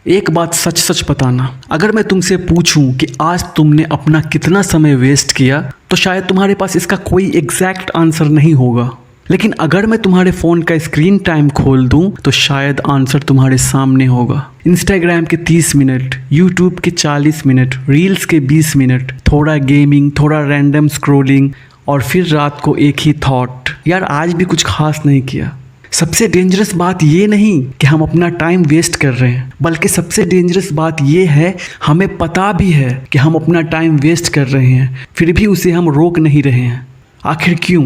एक बात सच सच बताना, अगर मैं तुमसे पूछूं कि आज तुमने अपना कितना समय वेस्ट किया तो शायद तुम्हारे पास इसका कोई एग्जैक्ट आंसर नहीं होगा। लेकिन अगर मैं तुम्हारे फ़ोन का स्क्रीन टाइम खोल दूं तो शायद आंसर तुम्हारे सामने होगा। इंस्टाग्राम के 30 मिनट, यूट्यूब के 40 मिनट, रील्स के 20 मिनट, थोड़ा गेमिंग, थोड़ा रैंडम स्क्रॉलिंग और फिर रात को एक ही थॉट, यार आज भी कुछ खास नहीं किया। सबसे डेंजरस बात ये नहीं कि हम अपना टाइम वेस्ट कर रहे हैं, बल्कि सबसे डेंजरस बात ये है हमें पता भी है कि हम अपना टाइम वेस्ट कर रहे हैं, फिर भी उसे हम रोक नहीं रहे हैं। आखिर क्यों?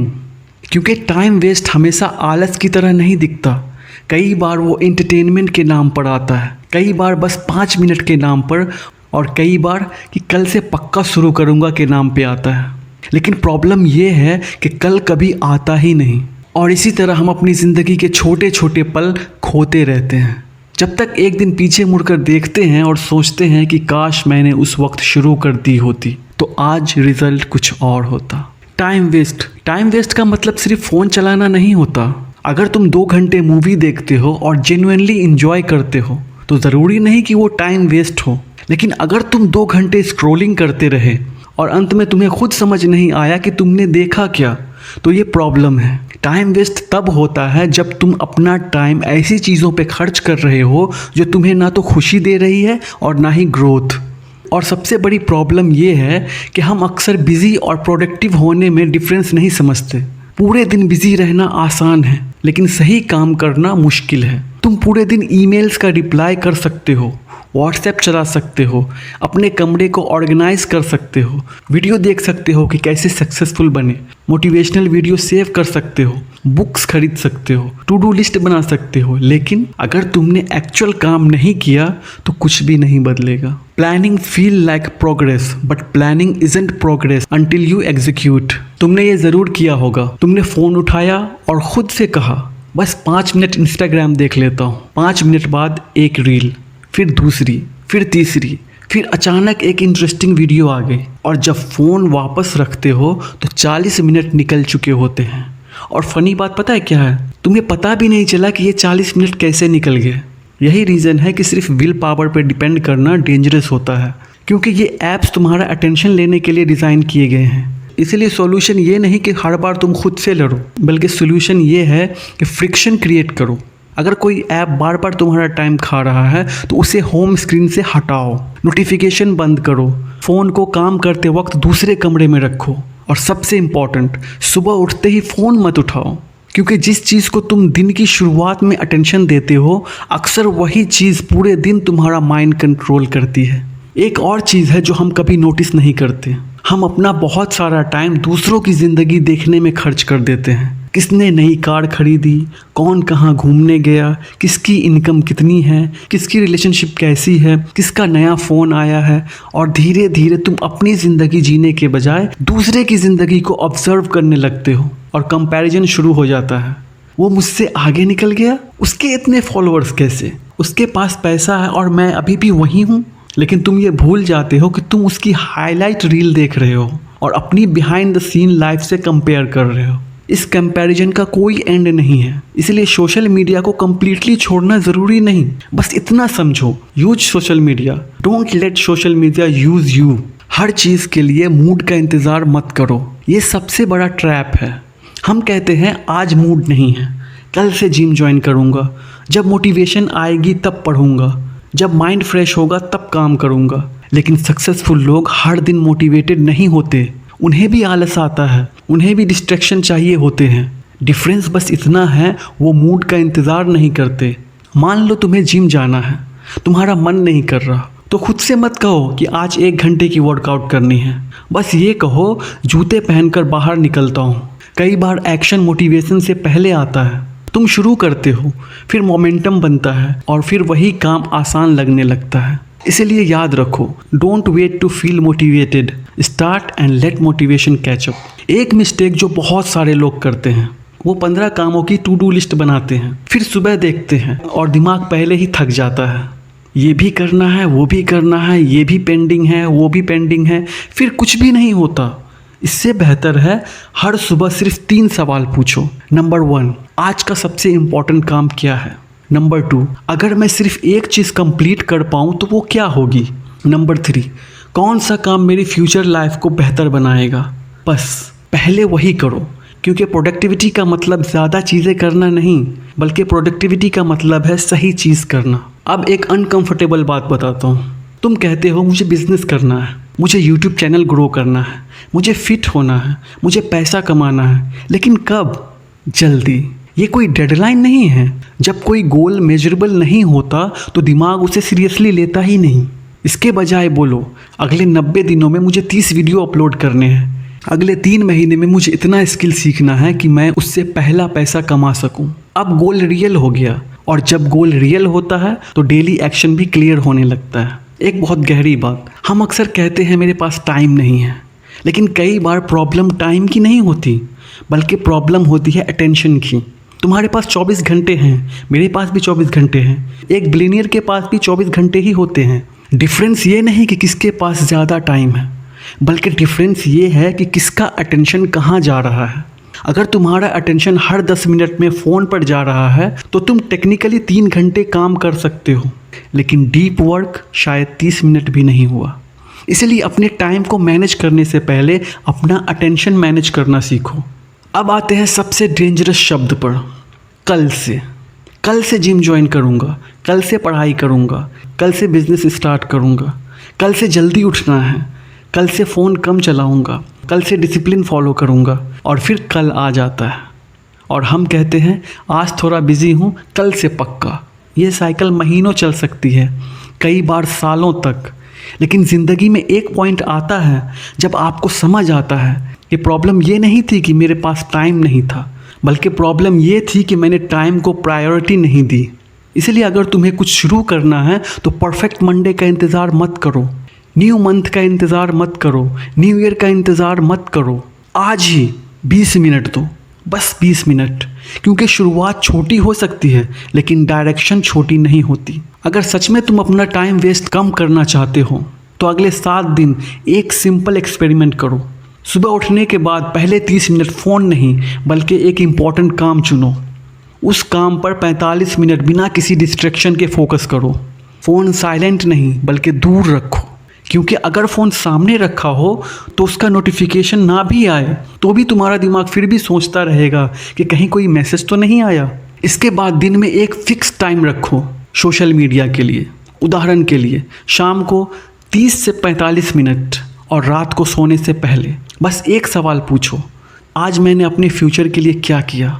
क्योंकि टाइम वेस्ट हमेशा आलस की तरह नहीं दिखता। कई बार वो एंटरटेनमेंट के नाम पर आता है, कई बार बस 5 मिनट के नाम पर, और कई बार कि कल से पक्का शुरू करूँगा के नाम पे आता है। लेकिन प्रॉब्लम ये है कि कल कभी आता ही नहीं, और इसी तरह हम अपनी ज़िंदगी के छोटे छोटे पल खोते रहते हैं, जब तक एक दिन पीछे मुड़कर देखते हैं और सोचते हैं कि काश मैंने उस वक्त शुरू कर दी होती तो आज रिज़ल्ट कुछ और होता। टाइम वेस्ट का मतलब सिर्फ फ़ोन चलाना नहीं होता। अगर तुम 2 घंटे मूवी देखते हो और जेन्युइनली इंजॉय करते हो तो ज़रूरी नहीं कि वो टाइम वेस्ट हो। लेकिन अगर तुम 2 घंटे स्क्रॉलिंग करते रहे और अंत में तुम्हें खुद समझ नहीं आया कि तुमने देखा क्या, तो ये प्रॉब्लम है। टाइम वेस्ट तब होता है जब तुम अपना टाइम ऐसी चीज़ों पे खर्च कर रहे हो जो तुम्हें ना तो खुशी दे रही है और ना ही ग्रोथ। और सबसे बड़ी प्रॉब्लम ये है कि हम अक्सर बिज़ी और प्रोडक्टिव होने में डिफरेंस नहीं समझते। पूरे दिन बिज़ी रहना आसान है, लेकिन सही काम करना मुश्किल है। तुम पूरे दिन ईमेल्स का रिप्लाई कर सकते हो, व्हाट्सएप चला सकते हो, अपने कमरे को ऑर्गेनाइज कर सकते हो, वीडियो देख सकते हो कि कैसे सक्सेसफुल बने, मोटिवेशनल वीडियो सेव कर सकते हो, बुक्स खरीद सकते हो, टू डू लिस्ट बना सकते हो। लेकिन अगर तुमने एक्चुअल काम नहीं किया तो कुछ भी नहीं बदलेगा। Planning feel like progress, but planning isn't progress until you execute. तुमने ये ज़रूर किया होगा, तुमने फ़ोन उठाया और ख़ुद से कहा बस 5 मिनट इंस्टाग्राम देख लेता हूँ। 5 मिनट बाद एक रील, फिर दूसरी, फिर तीसरी, फिर अचानक एक इंटरेस्टिंग वीडियो आ गई, और जब फ़ोन वापस रखते हो तो 40 मिनट निकल चुके होते हैं। और फ़नी बात पता है क्या है? तुम्हें पता भी नहीं चला कि ये 40 मिनट कैसे निकल गए। यही रीज़न है कि सिर्फ विल पावर पर डिपेंड करना डेंजरस होता है, क्योंकि ये ऐप्स तुम्हारा अटेंशन लेने के लिए डिज़ाइन किए गए हैं। इसलिए सॉल्यूशन ये नहीं कि हर बार तुम खुद से लड़ो, बल्कि सॉल्यूशन ये है कि फ्रिक्शन क्रिएट करो। अगर कोई ऐप बार बार तुम्हारा टाइम खा रहा है तो उसे होम स्क्रीन से हटाओ, नोटिफिकेशन बंद करो, फ़ोन को काम करते वक्त दूसरे कमरे में रखो, और सबसे इम्पॉर्टेंट, सुबह उठते ही फ़ोन मत उठाओ, क्योंकि जिस चीज़ को तुम दिन की शुरुआत में अटेंशन देते हो अक्सर वही चीज़ पूरे दिन तुम्हारा माइंड कंट्रोल करती है। एक और चीज़ है जो हम कभी नोटिस नहीं करते, हम अपना बहुत सारा टाइम दूसरों की ज़िंदगी देखने में खर्च कर देते हैं। किसने नई कार खरीदी, कौन कहाँ घूमने गया, किसकी इनकम कितनी है, किसकी रिलेशनशिप कैसी है, किसका नया फ़ोन आया है, और धीरे धीरे तुम अपनी ज़िंदगी जीने के बजाय दूसरे की ज़िंदगी को ऑब्जर्व करने लगते हो, और कंपैरिजन शुरू हो जाता है। वो मुझसे आगे निकल गया, उसके इतने फॉलोअर्स कैसे, उसके पास पैसा है और मैं अभी भी वहीं हूँ। लेकिन तुम ये भूल जाते हो कि तुम उसकी हाईलाइट रील देख रहे हो और अपनी बिहाइंड द सीन लाइफ से कंपेयर कर रहे हो। इस कंपैरिजन का कोई एंड नहीं है, इसलिए सोशल मीडिया को कम्प्लीटली छोड़ना ज़रूरी नहीं। बस इतना समझो, use social media, don't let social media use you. हर चीज़ के लिए मूड का इंतज़ार मत करो, ये सबसे बड़ा ट्रैप है। हम कहते हैं आज मूड नहीं है, कल से जिम ज्वाइन करूँगा, जब मोटिवेशन आएगी तब पढ़ूँगा, जब माइंड फ्रेश होगा तब काम करूँगा। लेकिन सक्सेसफुल लोग हर दिन मोटिवेटेड नहीं होते, उन्हें भी आलस आता है, उन्हें भी डिस्ट्रैक्शन चाहिए होते हैं। डिफरेंस बस इतना है, वो मूड का इंतज़ार नहीं करते। मान लो तुम्हें जिम जाना है, तुम्हारा मन नहीं कर रहा, तो खुद से मत कहो कि आज 1 घंटे की वर्कआउट करनी है। बस ये कहो जूते पहनकर बाहर निकलता हूँ। कई बार एक्शन मोटिवेशन से पहले आता है। तुम शुरू करते हो, फिर मोमेंटम बनता है, और फिर वही काम आसान लगने लगता है। इसलिए याद रखो, don't wait to feel motivated, start and let motivation catch up. एक मिस्टेक जो बहुत सारे लोग करते हैं, वो 15 कामों की टू डू लिस्ट बनाते हैं, फिर सुबह देखते हैं और दिमाग पहले ही थक जाता है। ये भी करना है, वो भी करना है, ये भी पेंडिंग है, वो भी पेंडिंग है, फिर कुछ भी नहीं होता। इससे बेहतर है हर सुबह सिर्फ 3 सवाल पूछो। नंबर 1, आज का सबसे इम्पोर्टेंट काम क्या है? नंबर 2, अगर मैं सिर्फ एक चीज़ कंप्लीट कर पाऊँ तो वो क्या होगी। नंबर 3, कौन सा काम मेरी फ्यूचर लाइफ को बेहतर बनाएगा। बस पहले वही करो, क्योंकि प्रोडक्टिविटी का मतलब ज़्यादा चीज़ें करना नहीं, बल्कि प्रोडक्टिविटी का मतलब है सही चीज़ करना। अब एक अनकंफर्टेबल बात बताता हूँ। तुम कहते हो मुझे बिजनेस करना है, मुझे यूट्यूब चैनल ग्रो करना है, मुझे फिट होना है, मुझे पैसा कमाना है, लेकिन कब? जल्दी। ये कोई डेडलाइन नहीं है। जब कोई गोल मेजरेबल नहीं होता तो दिमाग उसे सीरियसली लेता ही नहीं। इसके बजाय बोलो अगले 90 दिनों में मुझे 30 वीडियो अपलोड करने हैं, अगले 3 महीने में मुझे इतना स्किल सीखना है कि मैं उससे पहला पैसा कमा सकूं। अब गोल रियल हो गया, और जब गोल रियल होता है तो डेली एक्शन भी क्लियर होने लगता है। एक बहुत गहरी बात, हम अक्सर कहते हैं मेरे पास टाइम नहीं है, लेकिन कई बार प्रॉब्लम टाइम की नहीं होती, बल्कि प्रॉब्लम होती है अटेंशन की। तुम्हारे पास 24 घंटे हैं, मेरे पास भी 24 घंटे हैं, एक बिलियनियर के पास भी 24 घंटे ही होते हैं। डिफरेंस ये नहीं कि किसके पास ज़्यादा टाइम है, बल्कि डिफरेंस ये है कि किसका अटेंशन कहाँ जा रहा है। अगर तुम्हारा अटेंशन हर 10 मिनट में फ़ोन पर जा रहा है तो तुम टेक्निकली 3 घंटे काम कर सकते हो, लेकिन डीप वर्क शायद 30 मिनट भी नहीं हुआ। इसलिए अपने टाइम को मैनेज करने से पहले अपना अटेंशन मैनेज करना सीखो। अब आते हैं सबसे डेंजरस शब्द पर, कल से। कल से जिम ज्वाइन करूँगा, कल से पढ़ाई करूँगा, कल से बिजनेस स्टार्ट करूँगा, कल से जल्दी उठना है, कल से फ़ोन कम चलाऊँगा, कल से डिसिप्लिन फॉलो करूँगा, और फिर कल आ जाता है और हम कहते हैं आज थोड़ा बिज़ी हूँ, कल से पक्का। ये साइकिल महीनों चल सकती है, कई बार सालों तक। लेकिन ज़िंदगी में एक पॉइंट आता है जब आपको समझ आता है कि प्रॉब्लम ये नहीं थी कि मेरे पास टाइम नहीं था, बल्कि प्रॉब्लम ये थी कि मैंने टाइम को प्रायोरिटी नहीं दी। इसलिए अगर तुम्हें कुछ शुरू करना है तो परफेक्ट मंडे का इंतज़ार मत करो, न्यू मंथ का इंतज़ार मत करो, न्यू ईयर का इंतज़ार मत करो। आज ही 20 मिनट दो, बस 20 मिनट, क्योंकि शुरुआत छोटी हो सकती है लेकिन डायरेक्शन छोटी नहीं होती। अगर सच में तुम अपना टाइम वेस्ट कम करना चाहते हो तो अगले 7 दिन एक सिंपल एक्सपेरिमेंट करो। सुबह उठने के बाद पहले 30 मिनट फ़ोन नहीं, बल्कि एक इम्पॉर्टेंट काम चुनो। उस काम पर 45 मिनट बिना किसी डिस्ट्रैक्शन के फोकस करो। फ़ोन साइलेंट नहीं बल्कि दूर रखो, क्योंकि अगर फ़ोन सामने रखा हो तो उसका नोटिफिकेशन ना भी आए तो भी तुम्हारा दिमाग फिर भी सोचता रहेगा कि कहीं कोई मैसेज तो नहीं आया। इसके बाद दिन में एक फ़िक्स टाइम रखो सोशल मीडिया के लिए। उदाहरण के लिए शाम को 30 से 45 मिनट और रात को सोने से पहले बस एक सवाल पूछो, आज मैंने अपने फ्यूचर के लिए क्या किया।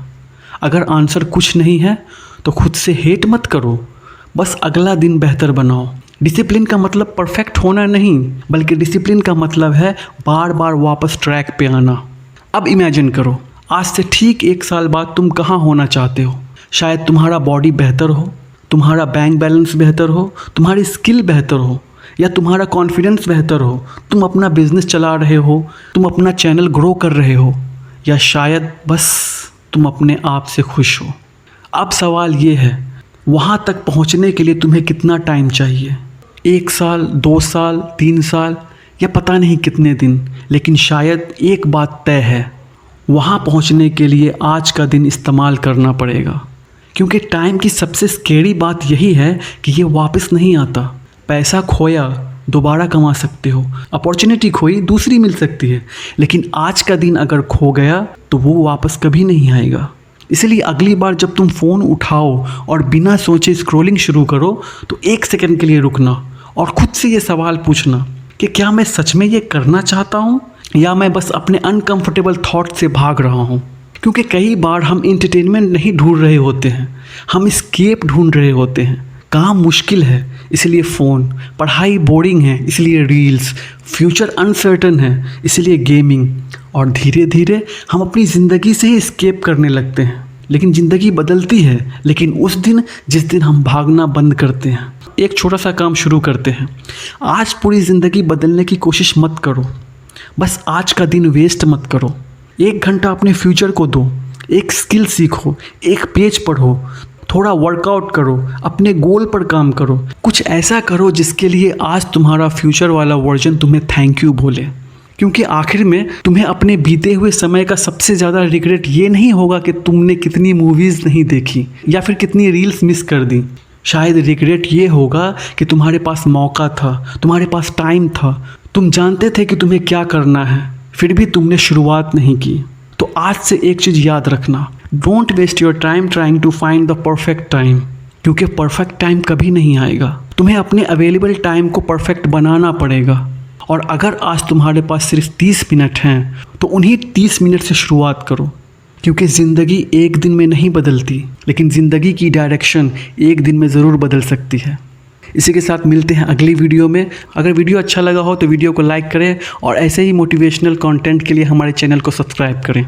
अगर आंसर कुछ नहीं है तो खुद से हेट मत करो, बस अगला दिन बेहतर बनाओ। डिसिप्लिन का मतलब परफेक्ट होना नहीं, बल्कि डिसिप्लिन का मतलब है बार बार वापस ट्रैक पे आना। अब इमेजिन करो आज से ठीक 1 साल बाद तुम कहाँ होना चाहते हो। शायद तुम्हारा बॉडी बेहतर हो, तुम्हारा बैंक बैलेंस बेहतर हो, तुम्हारी स्किल बेहतर हो, या तुम्हारा कॉन्फिडेंस बेहतर हो, तुम अपना बिजनेस चला रहे हो, तुम अपना चैनल ग्रो कर रहे हो, या शायद बस तुम अपने आप से खुश हो। अब सवाल ये है, वहाँ तक पहुँचने के लिए तुम्हें कितना टाइम चाहिए? 1 साल, 2 साल, 3 साल, या पता नहीं कितने दिन। लेकिन शायद एक बात तय है, वहाँ पहुँचने के लिए आज का दिन इस्तेमाल करना पड़ेगा, क्योंकि टाइम की सबसे स्कैरी बात यही है कि ये वापस नहीं आता। पैसा खोया दोबारा कमा सकते हो, अपॉर्चुनिटी खोई दूसरी मिल सकती है, लेकिन आज का दिन अगर खो गया तो वो वापस कभी नहीं आएगा। इसलिए अगली बार जब तुम फ़ोन उठाओ और बिना सोचे स्क्रॉलिंग शुरू करो तो 1 सेकंड के लिए रुकना और खुद से ये सवाल पूछना कि क्या मैं सच में ये करना चाहता हूँ, या मैं बस अपने अनकंफर्टेबल थॉट से भाग रहा हूँ। क्योंकि कई बार हम एंटरटेनमेंट नहीं ढूंढ रहे होते हैं, हम एस्केप ढूंढ रहे होते हैं। काम मुश्किल है इसलिए फ़ोन, पढ़ाई बोरिंग है इसलिए रील्स, फ्यूचर अनसर्टन है इसलिए गेमिंग, और धीरे धीरे हम अपनी ज़िंदगी से ही एस्केप करने लगते हैं। लेकिन ज़िंदगी बदलती है, लेकिन उस दिन जिस दिन हम भागना बंद करते हैं। एक छोटा सा काम शुरू करते हैं। आज पूरी ज़िंदगी बदलने की कोशिश मत करो, बस आज का दिन वेस्ट मत करो। 1 घंटा अपने फ्यूचर को दो, एक स्किल सीखो, एक पेज पढ़ो, थोड़ा वर्कआउट करो, अपने गोल पर काम करो। कुछ ऐसा करो जिसके लिए आज तुम्हारा फ्यूचर वाला वर्जन तुम्हें थैंक यू बोले। क्योंकि आखिर में तुम्हें अपने बीते हुए समय का सबसे ज़्यादा रिग्रेट ये नहीं होगा कि तुमने कितनी मूवीज़ नहीं देखी या फिर कितनी रील्स मिस कर दी। शायद रिग्रेट ये होगा कि तुम्हारे पास मौका था, तुम्हारे पास टाइम था, तुम जानते थे कि तुम्हें क्या करना है, फिर भी तुमने शुरुआत नहीं की। तो आज से एक चीज़ याद रखना, don't waste your time trying to find the perfect time, क्योंकि परफेक्ट टाइम कभी नहीं आएगा। तुम्हें अपने अवेलेबल टाइम को परफेक्ट बनाना पड़ेगा। और अगर आज तुम्हारे पास सिर्फ 30 मिनट हैं तो उन्हीं 30 मिनट से शुरुआत करो, क्योंकि ज़िंदगी एक दिन में नहीं बदलती, लेकिन ज़िंदगी की डायरेक्शन एक दिन में ज़रूर बदल सकती है। इसी के साथ मिलते हैं अगली वीडियो में। अगर वीडियो अच्छा लगा हो तो वीडियो को लाइक करें और ऐसे ही मोटिवेशनल कंटेंट के लिए हमारे चैनल को सब्सक्राइब करें।